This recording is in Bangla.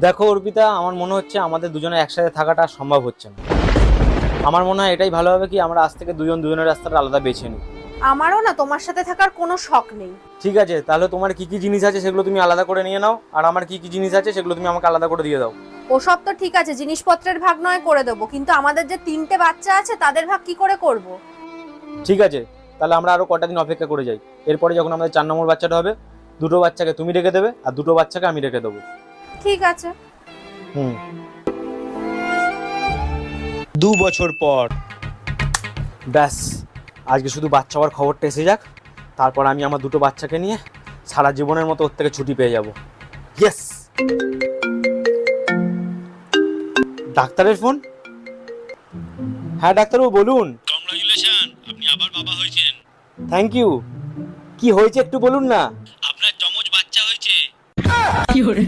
দেখো অর্পিতা, আমার মনে হচ্ছে আমাদের দুজনে একসাথে থাকাটা সম্ভব হচ্ছে না। আমার মনে হয় এটাই ভালো হবে কি আমরা আজ থেকে দুজনের রাস্তাটা আলাদা বেছে নিই। আমারও না তোমার সাথে থাকার কোনো শখ নেই। ঠিক আছে, তাহলে তোমার কি কি জিনিস আছে সেগুলো তুমি আলাদা করে নিয়ে নাও, আর আমার কি কি জিনিস আছে সেগুলো তুমি আমাকে আলাদা করে দিয়ে দাও। ওসব তো ঠিক আছে, জিনিসপত্রের ভাগ নয় করে দেবো, কিন্তু আমাদের যে 3টে বাচ্চা আছে তাদের ভাগ কি করে করব? ঠিক আছে, তাহলে আমরা আরো কটা দিন অপেক্ষা করে যাই। এরপরে যখন আমাদের 4 নম্বর বাচ্চাটা হবে, 2টো বাচ্চাকে তুমি রেখে দেবে আর 2টো বাচ্চাকে আমি রেখে দেবো। ঠিক আছে। 2 বছর পর ব্যাস, আজকে শুধু বাচ্চা হওয়ার খবরটা এসে যাক, তারপর আমি আমার 2টো বাচ্চাকে নিয়ে সারা জীবনের মতো ওর থেকে ছুটি পেয়ে যাব। ইয়েস! ডাক্তারের ফোন। হ্যাঁ ডাক্তারবাবু বলুন। কংগ্রাচুলেশন, আপনি আবার বাবা হয়েছেন। Thank you. কি হয়েছে একটু বলুন না। আপনার যমজ বাচ্চা হয়েছে।